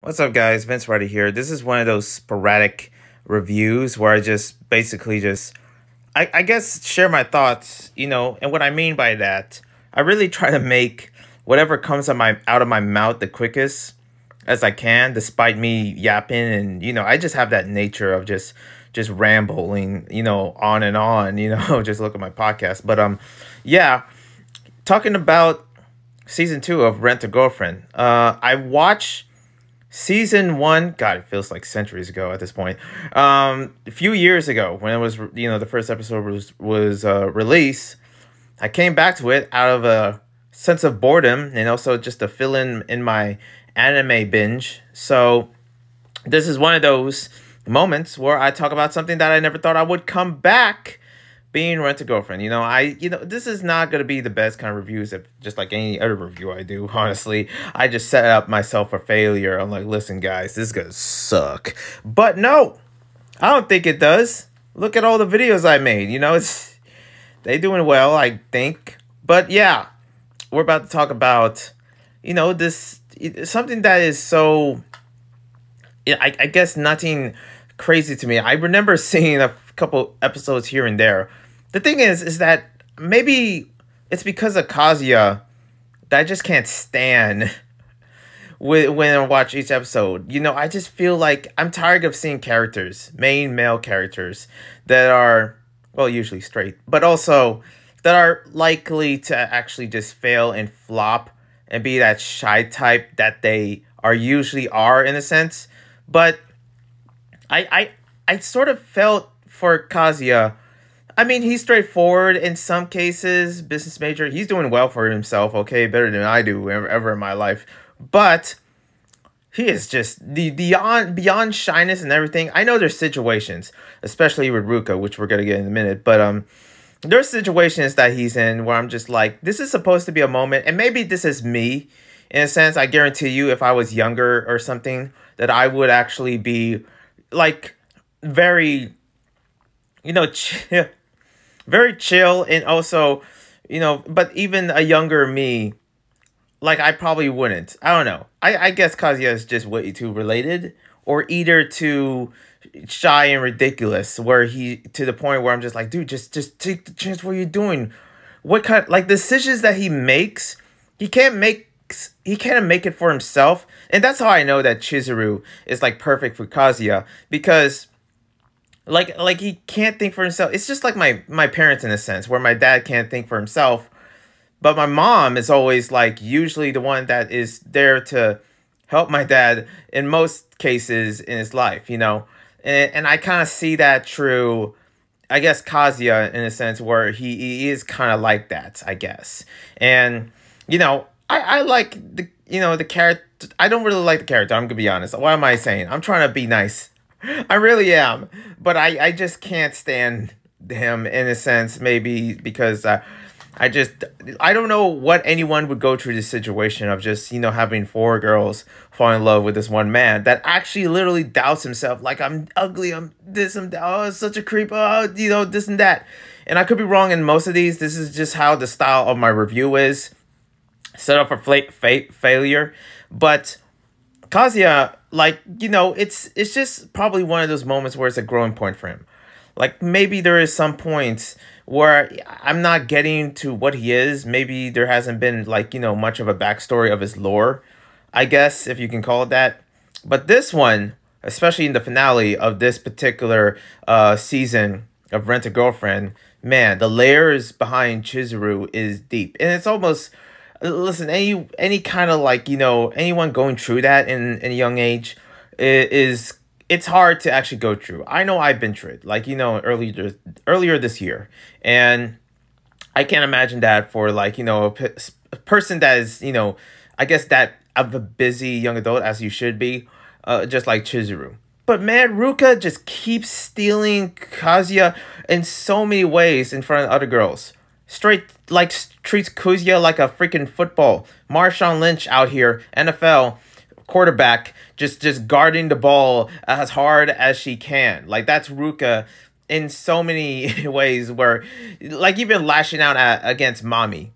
What's up, guys? Vince Roddy here. This is one of those sporadic reviews where I just basically I guess, share my thoughts, and what I mean by that, I really try to make whatever comes out of my mouth the quickest as I can, despite me yapping, and I just have that nature of just rambling, on and on, just look at my podcast. But yeah, talking about season 2 of Rent a Girlfriend. I watched Season 1, God, it feels like centuries ago at this point. A few years ago, when it was, the first episode was released, I came back to it out of a sense of boredom and also just to fill in my anime binge. So this is one of those moments where I talk about something that I never thought I would come back, being Rent a Girlfriend. This is not going to be the best kind of reviews, just like any other review I do, honestly. I just set up myself for failure. I'm like, listen, guys, this is going to suck. But no, I don't think it does. Look at all the videos I made. They doing well, I think. But yeah, we're about to talk about, something that is so, I guess, nothing crazy to me. I remember seeing a couple episodes here and there. The thing is that maybe it's because of Kazuya that I just can't stand when I watch each episode. I just feel like I'm tired of seeing main male characters that are, well, usually straight, but also that are likely to actually just fail and flop and be that shy type that they usually are, in a sense. But I sort of felt for Kazuya. I mean, he's straightforward in some cases, business major. He's doing well for himself, okay, better than I do ever in my life. But he is just beyond shyness and everything. I know there's situations, especially with Ruka, which we're gonna get in a minute. But there's situations that he's in where I'm just like, this is supposed to be a moment, and maybe this is me in a sense. I guarantee you, if I was younger or something, that I would actually be like very, chill, very chill, and also, but even a younger me, like, I probably wouldn't. I don't know. I guess Kazuya is just way too related, or either too shy and ridiculous, where to the point where I'm just like, dude, just take the chance. What are you doing? What kind, like, decisions that he makes, he can't make it for himself. And that's how I know that Chizuru is like perfect for Kazuya, because like he can't think for himself. It's just like my parents, in a sense, where my dad can't think for himself, but my mom is always like usually the one that is there to help my dad in most cases in his life, and I kind of see that through, I guess, Kazuya, in a sense, where he is kind of like that, I guess. And I like the character. I don't really like the character, I'm gonna be honest. What am I saying? I'm trying to be nice. I really am. But I just can't stand him, in a sense, maybe because I don't know what anyone would go through this situation of just, having 4 girls fall in love with this one man that actually literally doubts himself. Like, I'm ugly, I'm this, I'm that, oh, such a creep, oh, this and that. And I could be wrong in most of these. This is just how the style of my review is set up for failure. But Kazuya, like, it's just probably one of those moments where it's a growing point for him. Like, maybe there is some points where I'm not getting to what he is. Maybe there hasn't been, like, much of a backstory of his lore, I guess, if you can call it that. But this one, especially in the finale of this particular season of Rent a Girlfriend, man, the layers behind Chizuru is deep. And it's almost, listen, any kind of, like, anyone going through that in a young age it's hard to actually go through. I know I've been through it, like, earlier this year. And I can't imagine that for, like, a person that is, I guess, that of a busy young adult, as you should be, just like Chizuru. But man, Ruka just keeps stealing Kazuya in so many ways in front of other girls. Straight, like, treats Kazuya like a freaking football. Marshawn Lynch out here, NFL quarterback, just guarding the ball as hard as she can. Like, that's Ruka in so many ways, where, like, even lashing out against Mami.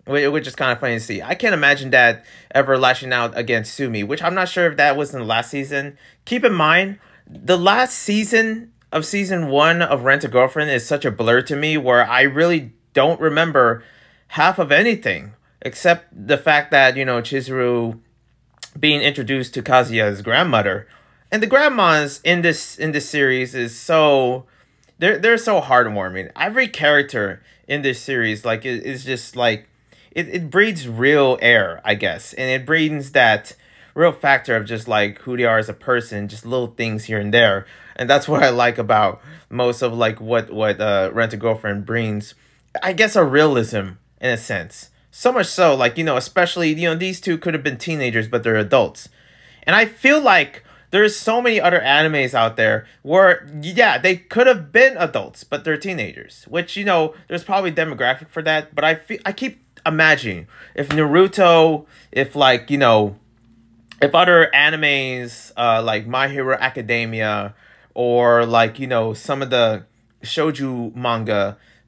which is kind of funny to see. I can't imagine Dad ever lashing out against Sumi, which I'm not sure if that was in the last season. Keep in mind, the last season of season 1 of Rent a Girlfriend is such a blur to me, where I really don't remember half of anything except the fact that, Chizuru being introduced to Kazuya's grandmother. And the grandmas in this series is so they're so heartwarming. Every character in this series is just like it breeds real air, I guess. And it breeds that real factor of just like who they are as a person, just little things here and there. And that's what I like about most of like what Rent a Girlfriend brings. I guess a realism in a sense. So much so, like, especially, these two could have been teenagers, but they're adults. And I feel like there's so many other animes out there where, yeah, they could have been adults, but they're teenagers. Which, there's probably demographic for that. But I keep imagining if Naruto, if like, if other animes like My Hero Academia or like, some of the shoujo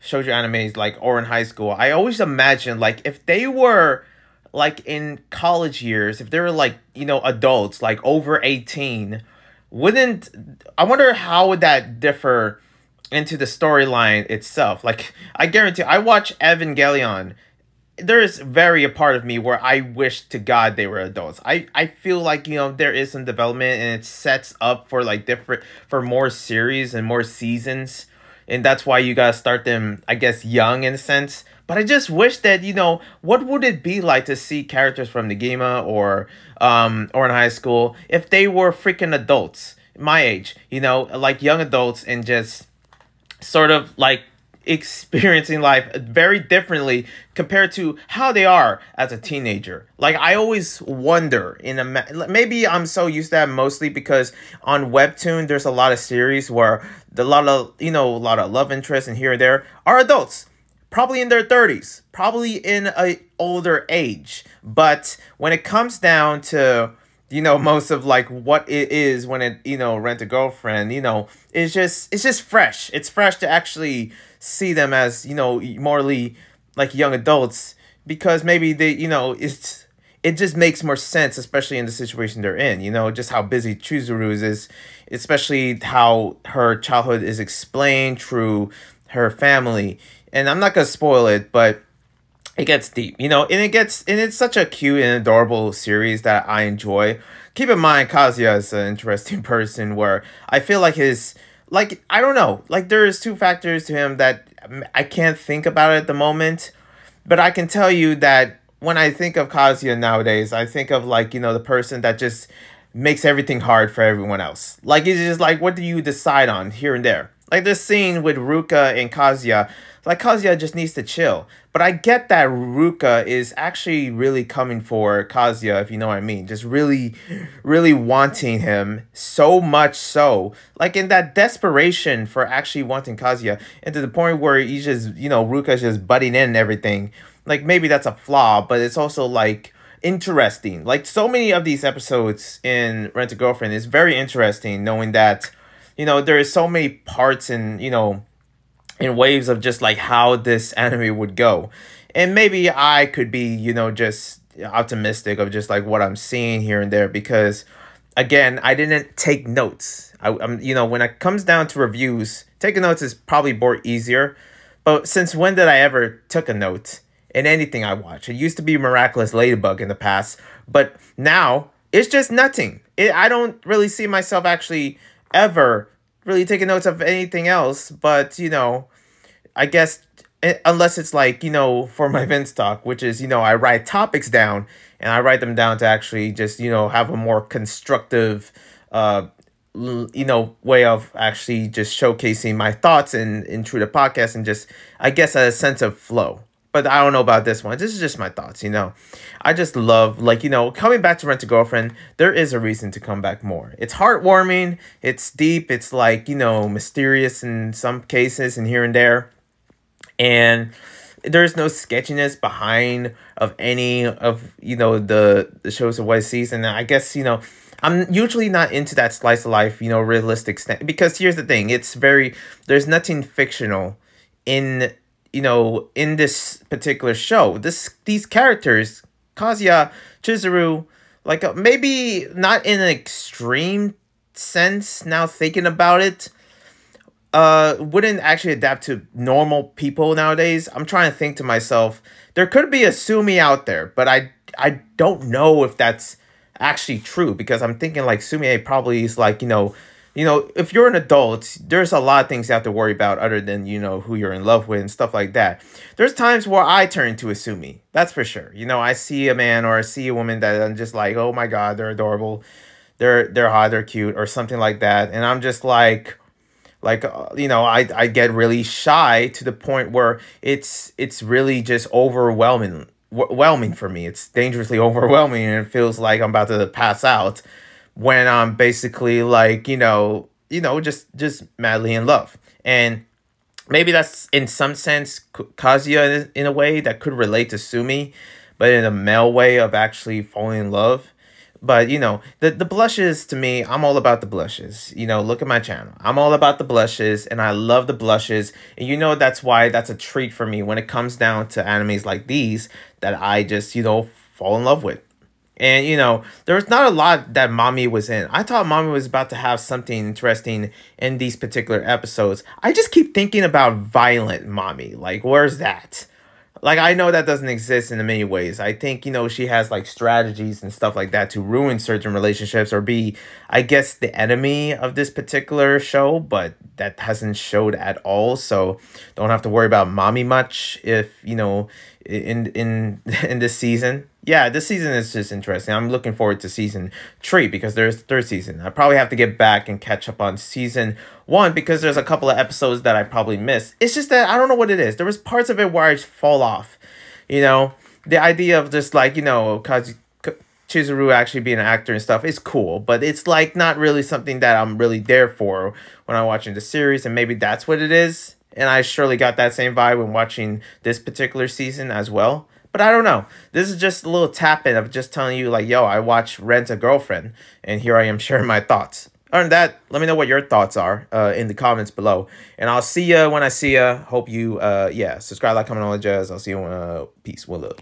animes like Ouran High School, I always imagine like if they were like in college years, if they were like, adults, like over 18, I wonder how would that differ into the storyline itself? Like, I guarantee I watch Evangelion. There is very a part of me where I wish to God they were adults. I feel like, there is some development and it sets up for like for more series and more seasons. And that's why you gotta start them, I guess, young in a sense. But I just wish that, what would it be like to see characters from Negima or in high school if they were freaking adults, my age, like young adults and just sort of like experiencing life very differently compared to how they are as a teenager. Like, I always wonder maybe I'm so used to that mostly because on Webtoon there's a lot of series where a lot of love interest and here and there are adults, probably in their 30s, probably in a older age. But when it comes down to most of like what it is when it, Rent a Girlfriend, it's just fresh. It's fresh to actually see them as, morally like young adults, because maybe they, it just makes more sense, especially in the situation they're in, just how busy Chizuru is, especially how her childhood is explained through her family. And I'm not gonna spoil it, but it gets deep, and it's such a cute and adorable series that I enjoy. Keep in mind, Kazuya is an interesting person where I feel like I don't know, like there's two factors to him that I can't think about at the moment, but I can tell you that when I think of Kazuya nowadays, I think of like, the person that just makes everything hard for everyone else. Like, it's just like, what do you decide on here and there? Like this scene with Ruka and Kazuya, like Kazuya just needs to chill. But I get that Ruka is actually really coming for Kazuya, if you know what I mean. Just really, really wanting him so much so. Like in that desperation for actually wanting Kazuya. And to the point where he's just, Ruka's just butting in and everything. Like maybe that's a flaw, but it's also like interesting. Like so many of these episodes in Rent a Girlfriend is very interesting knowing that, there is so many parts and, in waves of just like how this anime would go. And maybe I could be, just optimistic of just like what I'm seeing here and there, because again, I didn't take notes. I'm when it comes down to reviews, taking notes is probably more easier. But since when did I ever took a note in anything I watch? It used to be Miraculous Ladybug in the past, but now it's just nothing. I don't really see myself actually ever really taking notes of anything else, but I guess unless it's like, for my Vince talk, which is, I write topics down and I write them down to actually just, have a more constructive, way of actually just showcasing my thoughts in through the podcast and just, I guess, a sense of flow. But I don't know about this one. This is just my thoughts, I just love, like, coming back to Rent a Girlfriend, there is a reason to come back more. It's heartwarming, it's deep, it's like, mysterious in some cases and here and there. And there's no sketchiness behind of any of, the shows of what season. And I guess, I'm usually not into that slice of life, realistic because here's the thing. There's nothing fictional in in this particular show, these characters, Kazuya, Chizuru, like maybe not in an extreme sense now thinking about it, wouldn't actually adapt to normal people nowadays. I'm trying to think to myself, there could be a Sumi out there, but I don't know if that's actually true, because I'm thinking like Sumi probably is like, if you're an adult, there's a lot of things you have to worry about other than, who you're in love with and stuff like that. There's times where I turn to a Sumi, that's for sure. I see a man or I see a woman that I'm just like, oh my God, they're adorable. They're hot, they're cute, or something like that. And I'm just like, I get really shy to the point where it's really just overwhelming for me. It's dangerously overwhelming, and it feels like I'm about to pass out when I'm basically like, just madly in love. And maybe that's in some sense Kazuya in a way that could relate to Sumi, but in a male way of actually falling in love. But, the blushes, to me, I'm all about the blushes. Look at my channel. I'm all about the blushes, and I love the blushes. And that's why that's a treat for me when it comes down to animes like these that I just, fall in love with. And, there's not a lot that Mami was in. I thought Mami was about to have something interesting in these particular episodes. I just keep thinking about violent Mami. Like, where's that? Like, I know that doesn't exist in many ways. I think, she has, like, strategies and stuff like that to ruin certain relationships or be, I guess, the enemy of this particular show. But that hasn't showed at all. So don't have to worry about Mami much if, in this season. Yeah, this season is just interesting. I'm looking forward to season 3 because there's third season. I probably have to get back and catch up on season 1 because there's a couple of episodes that I probably missed. It's just that I don't know what it is. There was parts of it where I fall off. The idea of just like, Chizuru actually being an actor and stuff is cool, but it's like not really something that I'm really there for when I'm watching the series, and maybe that's what it is. And I surely got that same vibe when watching this particular season as well. But I don't know. This is just a little tap-in of just telling you, like, yo, I watched Rent a Girlfriend, and here I am sharing my thoughts. Other than that, let me know what your thoughts are in the comments below. And I'll see ya when I see ya. Hope you, subscribe, like, comment, all that jazz. I'll see you. Peace. One love.